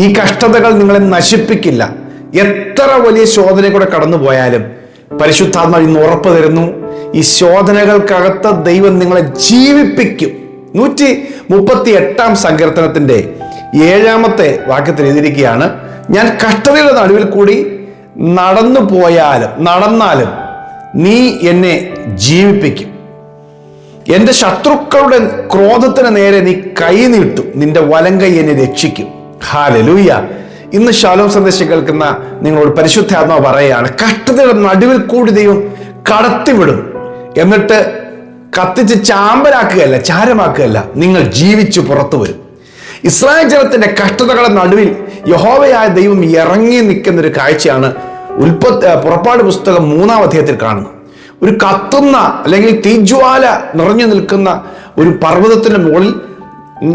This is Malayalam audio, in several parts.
ഈ കഷ്ടതകൾ നിങ്ങളെ നശിപ്പിക്കില്ല. എത്ര വലിയ ശോധന കൂടെ കടന്നു പോയാലും പരിശുദ്ധാത്മാവ് ഇന്ന് ഉറപ്പ് തരുന്നു, ഈ ശോധനകൾക്കകത്ത് ദൈവം നിങ്ങളെ ജീവിപ്പിക്കും. 138 സങ്കീർത്തനത്തിന്റെ 7-ാമത്തെ വാക്യത്തിൽ എഴുതിയിരിക്കുകയാണ്, ഞാൻ കഷ്ടതയുടെ നടുവിൽ കൂടി നടന്നാലും നീ എന്നെ ജീവിപ്പിക്കും. എന്റെ ശത്രുക്കളുടെ ക്രോധത്തിന് നേരെ നീ കൈ നീട്ടും, നിന്റെ വലങ്കൈ എന്നെ രക്ഷിക്കും. ഹല്ലേലൂയ. ഇന്ന് ശാലോം സന്ദേശം കേൾക്കുന്ന നിങ്ങളോട് പരിശുദ്ധാത്മാവ് പറയുകയാണ്, കഷ്ടതയുടെ നടുവിൽ കൂടി ദൈവം കടത്തിവിടും. എന്നിട്ട് കത്തിച്ച് ചാമ്പലാക്കുകയല്ല, ചാരമാക്കുകയല്ല, നിങ്ങൾ ജീവിച്ചു പുറത്തു വരും. ഇസ്രായേൽ ജനത്തിന്റെ കഷ്ടതകളുടെ നടുവിൽ യഹോവയായ ദൈവം ഇറങ്ങി നിൽക്കുന്ന ഒരു കാഴ്ചയാണ് പുറപ്പാട് പുസ്തകം 3-ാം അധ്യായത്തിൽ കാണുന്നത്. ഒരു കത്തുന്ന അല്ലെങ്കിൽ തീജ്വാല നിറഞ്ഞു നിൽക്കുന്ന ഒരു പർവ്വതത്തിന്റെ മുകളിൽ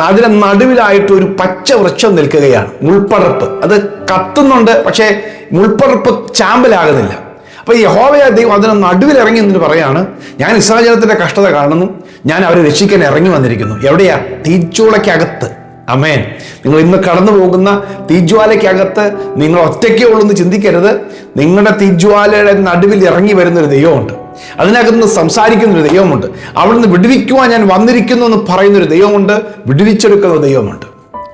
അതിന്റെ നടുവിലായിട്ട് ഒരു പച്ച വൃക്ഷം നിൽക്കുകയാണ്, മുൾപ്പടർപ്പ്. അത് കത്തുന്നുണ്ട്, പക്ഷേ മുൾപ്പടർപ്പ് ചാമ്പലാകുന്നില്ല. അപ്പൊ യഹോവയായ ദൈവം അതിന് നടുവിൽ ഇറങ്ങി എന്നിട്ട് പറയാണ്, ഞാൻ ഇസ്രായേൽ ജനത്തിന്റെ കഷ്ടത കാണുന്നു, ഞാൻ അവരെ രക്ഷിക്കാൻ ഇറങ്ങി വന്നിരിക്കുന്നു. എവിടെയാ? തീജ്വാലയ്ക്കകത്ത്. ആമേൻ. നിങ്ങൾ ഇന്ന് കടന്നു പോകുന്ന തീജ്വാലയ്ക്കകത്ത് നിങ്ങൾ ഒറ്റയ്ക്കേ ഉള്ളൂ എന്ന് ചിന്തിക്കരുത്. നിങ്ങളുടെ തീജ്വാലയുടെ നടുവിൽ ഇറങ്ങി വരുന്നൊരു ദൈവമുണ്ട്. അതിനകത്ത് സംസാരിക്കുന്നൊരു ദൈവമുണ്ട്. അവിടുന്ന് വിടുവിക്കുവാൻ ഞാൻ വന്നിരിക്കുന്നു എന്ന് പറയുന്നൊരു ദൈവമുണ്ട്. വിടുവിച്ചെടുക്കുന്ന ദൈവമുണ്ട്.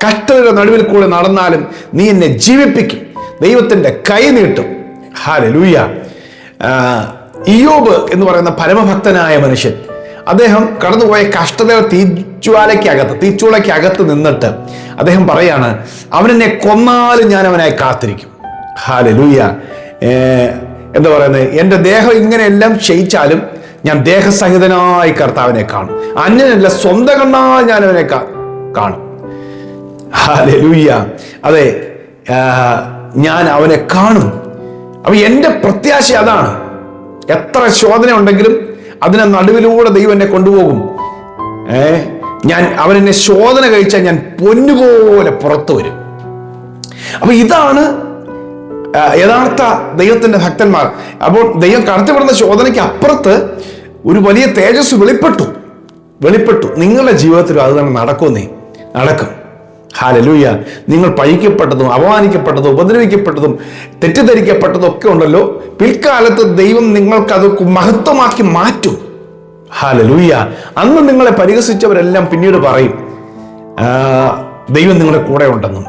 കഷ്ടതയുടെ നടുവിൽ കൂടെ നടന്നാലും നീ എന്നെ ജീവിപ്പിക്കും, ദൈവത്തിന്റെ കൈ നീട്ടും. ഹല്ലേലൂയ. ഇയ്യോബ് എന്ന് പറയുന്ന പരമഭക്തനായ മനുഷ്യൻ, അദ്ദേഹം കടന്നുപോയ കഷ്ടതയുടെ തീച്ചൂളയ്ക്കകത്ത് നിന്നിട്ട് അദ്ദേഹം പറയാണ്, അവനെന്നെ കൊന്നാലും ഞാൻ അവനായി കാത്തിരിക്കും. ഹല്ലേലൂയ. എന്താ പറയുന്നത്? എൻ്റെ ദേഹം ഇങ്ങനെയെല്ലാം ക്ഷയിച്ചാലും ഞാൻ ദേഹസഹിതനായി കർത്താവിനെ കാണും. അന്യനല്ല, സ്വന്തം കണ്ണാൽ ഞാൻ അവനെ കാണും. ഹല്ലേലൂയ. അതെ, ഞാൻ അവനെ കാണും. അപ്പൊ എൻ്റെ പ്രത്യാശ അതാണ്. എത്ര ശോധന ഉണ്ടെങ്കിലും അതിനെ നടുവിലൂടെ ദൈവം എന്നെ കൊണ്ടുപോകും. അവനെന്നെ ശോധന കഴിച്ചാൽ ഞാൻ പൊന്നുപോലെ പുറത്തു വരും. അപ്പൊ ഇതാണ് യഥാർത്ഥ ദൈവത്തിന്റെ ഭക്തന്മാർ. അപ്പോൾ ദൈവം കടത്തിവിടുന്ന ശോധനയ്ക്ക് അപ്പുറത്ത് ഒരു വലിയ തേജസ് വെളിപ്പെട്ടു. നിങ്ങളുടെ ജീവിതത്തിലും അത് തന്നെ നടക്കും. ഹല്ലേലൂയ. നിങ്ങൾ പഴിക്കപ്പെട്ടതും അപമാനിക്കപ്പെട്ടതും ഉപദ്രവിക്കപ്പെട്ടതും തെറ്റിദ്ധരിക്കപ്പെട്ടതും ഒക്കെ ഉണ്ടല്ലോ, പിൽക്കാലത്ത് ദൈവം നിങ്ങൾക്കത് മഹത്വമാക്കി മാറ്റും. ഹല്ലേലൂയ. അന്ന് നിങ്ങളെ പരിഹസിച്ചവരെല്ലാം പിന്നീട് പറയും ദൈവം നിങ്ങളുടെ കൂടെ ഉണ്ടെന്നും.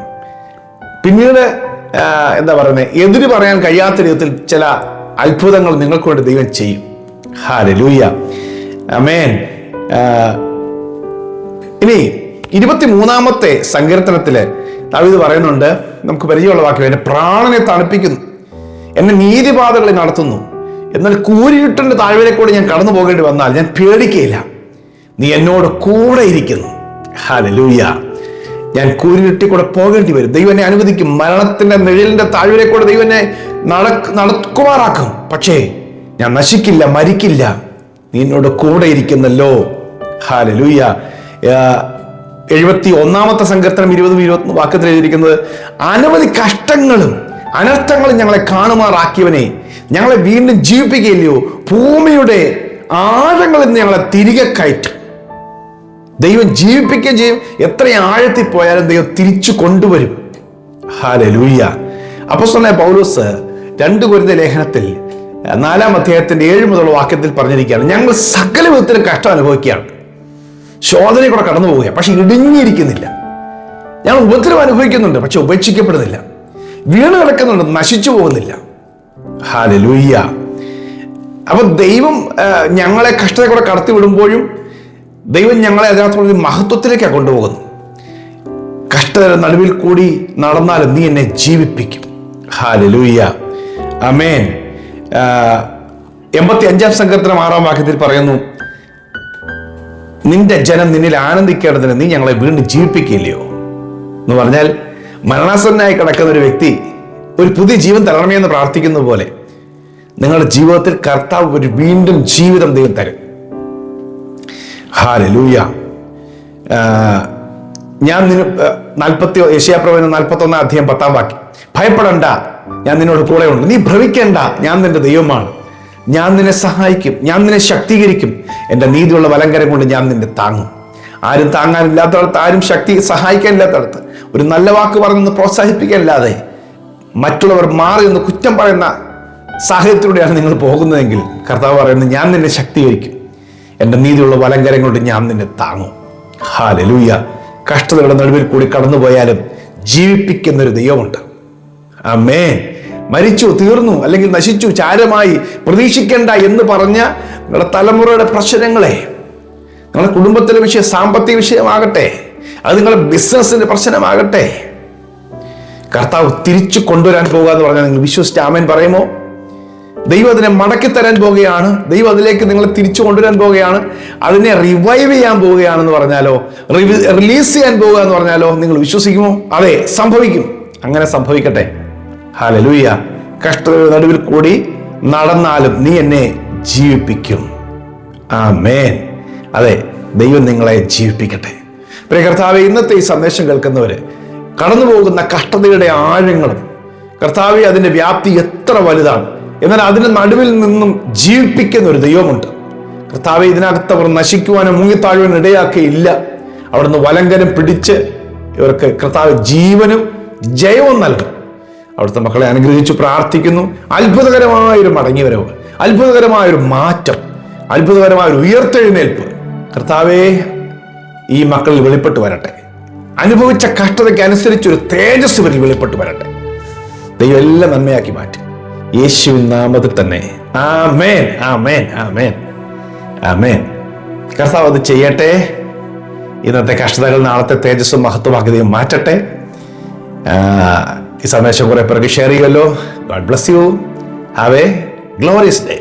പിന്നീട് എന്താ പറയുന്നത്, എതിര് പറയാൻ കഴിയാത്ത രീതിയിൽ ചില അത്ഭുതങ്ങൾ നിങ്ങൾക്ക് വേണ്ടി ദൈവം ചെയ്യും. ഹല്ലേലൂയ. ആമേൻ. ഇനി 23-ാമത്തെ സങ്കീർത്തനത്തില് ദാവീദ് പറയുന്നുണ്ട്, നമുക്ക് പരിചയമുള്ള വാക്യം, എന്റെ പ്രാണനെ തണുപ്പിക്കുന്നു, എന്നെ നീതിപാതകളിൽ നടത്തുന്നു, എന്നാൽ കൂരിരുട്ടിന്റെ താഴ്വരയിൽ കൂടി ഞാൻ കടന്നു പോകേണ്ടി വന്നാൽ ഞാൻ പേടിക്കുകയില്ല, നീ എന്നോട് കൂടെ ഇരിക്കുന്നു. ഹല്ലേലൂയ. ഞാൻ കൂരിരുട്ടിൽ കൂടെ പോകേണ്ടി വരും, ദൈവം എന്നെ അനുവദിക്കും. മരണത്തിന്റെ നിഴലിന്റെ താഴ്വരയിൽ കൂടെ ദൈവം എന്നെ നടക്കുമാറാക്കും, പക്ഷേ ഞാൻ നശിക്കില്ല, മരിക്കില്ല, നീ എന്നോട് കൂടെ ഇരിക്കുന്നല്ലോ. ഹല്ലേലൂയ. 71-ാമത്തെ സങ്കീർത്തനം 20-21 വാക്യത്തിൽ എഴുതിയിരിക്കുന്നത്, അനവധി കഷ്ടങ്ങളും അനർത്ഥങ്ങളും ഞങ്ങളെ കാണുമാറാക്കിയവനെ ഞങ്ങളെ വീണ്ടും ജീവിപ്പിക്കുകയില്ലയോ, ഭൂമിയുടെ ആഴങ്ങളിൽ നിന്ന് ഞങ്ങളെ തിരികെ കയറ്റും. ദൈവം ജീവിപ്പിക്കുകയും ചെയ്യും. എത്ര ആഴത്തിൽ പോയാലും ദൈവം തിരിച്ചു കൊണ്ടുവരും. ഹല്ലേലൂയ. അപ്പോസ്തലനായ പൗലോസ് 2 കൊരിന്ത്യർ ലേഖനത്തിൽ 4-ാം അധ്യായത്തിന്റെ 7 മുതലുള്ള വാക്യത്തിൽ പറഞ്ഞിരിക്കുകയാണ്, ഞങ്ങൾ സകല വിധത്തിലും കഷ്ടം അനുഭവിക്കുകയാണ്, ശോധനയിൽ കൂടെ കടന്നു പോവുക, പക്ഷെ ഇടുങ്ങിയിരിക്കുന്നില്ല. ഞങ്ങൾ ഉപദ്രവം അനുഭവിക്കുന്നുണ്ട്, പക്ഷെ ഉപേക്ഷിക്കപ്പെടുന്നില്ല. വീണ് കിടക്കുന്നുണ്ട്, നശിച്ചു പോകുന്നില്ല. ഹല്ലേലൂയ. അപ്പൊ ദൈവം ഞങ്ങളെ കഷ്ടതയിൽ കൂടെ കടത്തി വിടുമ്പോഴും ദൈവം ഞങ്ങളെ അതിനകത്തുള്ള മഹത്വത്തിലേക്കാണ് കൊണ്ടുപോകുന്നത്. കഷ്ടതയുടെ നടുവിൽ കൂടി നടന്നാലും നീ എന്നെ ജീവിപ്പിക്കും. ഹല്ലേലൂയ. ആമേൻ. 85-ാം സങ്കീർത്തനം 6-ാം വാക്യത്തിൽ പറയുന്നു, നിന്റെ ജനം നിന്നിൽ ആനന്ദിക്കേണ്ടതിന് നീ ഞങ്ങളെ വീണ്ടും ജീവിപ്പിക്കില്ലയോ എന്ന് പറഞ്ഞാൽ, മരണാസന്നനായി കിടക്കുന്ന ഒരു വ്യക്തി ഒരു പുതിയ ജീവൻ തരണമേ എന്ന് പ്രാർത്ഥിക്കുന്ന പോലെ നിങ്ങളുടെ ജീവിതത്തിൽ കർത്താവ് ഒരു വീണ്ടും ജീവിതം ദൈവം തരും. ഹല്ലേലൂയ. ഞാൻ യെശയ്യാപ്രവചനം 41-ാം അധ്യായം 10-ാം വാക്യം, ഭയപ്പെടണ്ട, ഞാൻ നിന്നോട് കൂടെ ഉണ്ട്, നീ ഭ്രമിക്കേണ്ട, ഞാൻ നിന്റെ ദൈവമാണ്, ഞാൻ നിന്നെ സഹായിക്കും, ഞാൻ നിന്നെ ശക്തീകരിക്കും, എൻ്റെ നീതിയുള്ള വലങ്കരം കൊണ്ട് ഞാൻ നിന്നെ താങ്ങും. ആരും താങ്ങാനില്ലാത്തടത്ത്, ആരും സഹായിക്കാനില്ലാത്തടത്ത്, ഒരു നല്ല വാക്ക് പറഞ്ഞൊന്ന് പ്രോത്സാഹിപ്പിക്കല്ലാതെ മറ്റുള്ളവർ മാറി നിന്ന് കുറ്റം പറയുന്ന സാഹചര്യത്തിലൂടെയാണ് നിങ്ങൾ പോകുന്നതെങ്കിൽ കർത്താവ് പറയുന്നത്, ഞാൻ നിന്നെ ശക്തീകരിക്കും, എൻ്റെ നീതിയുള്ള വലങ്കരം കൊണ്ട് ഞാൻ നിന്നെ താങ്ങും. ഹല്ലേലൂയ. കഷ്ടതകളുടെ നടുവിൽ കൂടി കടന്നുപോയാലും ജീവിപ്പിക്കുന്നൊരു ദൈവമുണ്ട്. ആമേൻ. മരിച്ചു, തീർന്നു, അല്ലെങ്കിൽ നശിച്ചു, ചാരമായി, പ്രതീക്ഷിക്കേണ്ട എന്ന് പറഞ്ഞ നിങ്ങളുടെ തലമുറയുടെ പ്രശ്നങ്ങളെ, നിങ്ങളുടെ കുടുംബത്തിലെ വിഷയം, സാമ്പത്തിക വിഷയമാകട്ടെ, അത് നിങ്ങളുടെ ബിസിനസ്സിന്റെ പ്രശ്നമാകട്ടെ, കർത്താവ് തിരിച്ചു കൊണ്ടുവരാൻ പോകുക എന്ന് പറഞ്ഞാൽ നിങ്ങൾ വിശ്വസിച്ച് ആമേൻ പറയുമോ? ദൈവം അതിനെ മടക്കി തരാൻ പോവുകയാണ്. ദൈവം അതിലേക്ക് നിങ്ങളെ തിരിച്ചു കൊണ്ടുവരാൻ പോവുകയാണ്. അതിനെ റിവൈവ് ചെയ്യാൻ പോവുകയാണെന്ന് പറഞ്ഞാലോ, റിലീസ് ചെയ്യാൻ പോവുക എന്ന് പറഞ്ഞാലോ നിങ്ങൾ വിശ്വസിക്കുമോ? അതെ, സംഭവിക്കും. അങ്ങനെ സംഭവിക്കട്ടെ. ഹല്ലേലൂയ. കഷ്ടതയുടെ നടുവിൽ കൂടി നടന്നാലും നീ എന്നെ ജീവിപ്പിക്കും. ആമേൻ. അതെ, ദൈവം നിങ്ങളെ ജീവിപ്പിക്കട്ടെ. പ്രിയ കർത്താവേ, ഇന്നത്തെ ഈ സന്ദേശം കേൾക്കുന്നവര് കടന്നു പോകുന്ന കഷ്ടതയുടെ ആഴങ്ങളും, കർത്താവേ, അതിന്റെ വ്യാപ്തി എത്ര വലുതാണ്, എന്നാൽ അതിന്റെ നടുവിൽ നിന്നും ജീവിപ്പിക്കുന്ന ഒരു ദൈവമുണ്ട്. കർത്താവേ, ഇതിനകത്ത് അവർ നശിക്കുവാനും മുങ്ങിത്താഴുവാനും ഇടയാക്കിയില്ല. അവിടുന്ന് വലങ്കരം പിടിച്ച് ഇവർക്ക് കർത്താവ് ജീവനും ജയവും നൽകും. അവിടുത്തെ മക്കളെ അനുഗ്രഹിച്ചു പ്രാർത്ഥിക്കുന്നു. അത്ഭുതകരമായൊരു മടങ്ങിവരവ്, അത്ഭുതകരമായൊരു മാറ്റം, അത്ഭുതകരമായൊരു ഉയർത്തെഴുന്നേൽപ്പ് കർത്താവേ ഈ മക്കളിൽ വെളിപ്പെട്ട് വരട്ടെ. അനുഭവിച്ച കഷ്ടതയ്ക്ക് അനുസരിച്ചൊരു തേജസ് ഇവരിൽ വെളിപ്പെട്ട് വരട്ടെ. ദൈവം എല്ലാം നന്മയാക്കി മാറ്റും. യേശുവിൻ നാമത്തിൽ തന്നെ. ആമേൻ, ആമേൻ, ആമേൻ, ആമേൻ. കർത്താവ് അത് ചെയ്യട്ടെ. ഇന്നത്തെ കഷ്ടതകൾ നാളത്തെ തേജസ്സും മഹത്വമാക്കി മാറ്റട്ടെ. ഈ സന്ദേശം കുറെ പേർക്ക് ഷെയർ ചെയ്യുമല്ലോ. God bless you. Have A glorious day.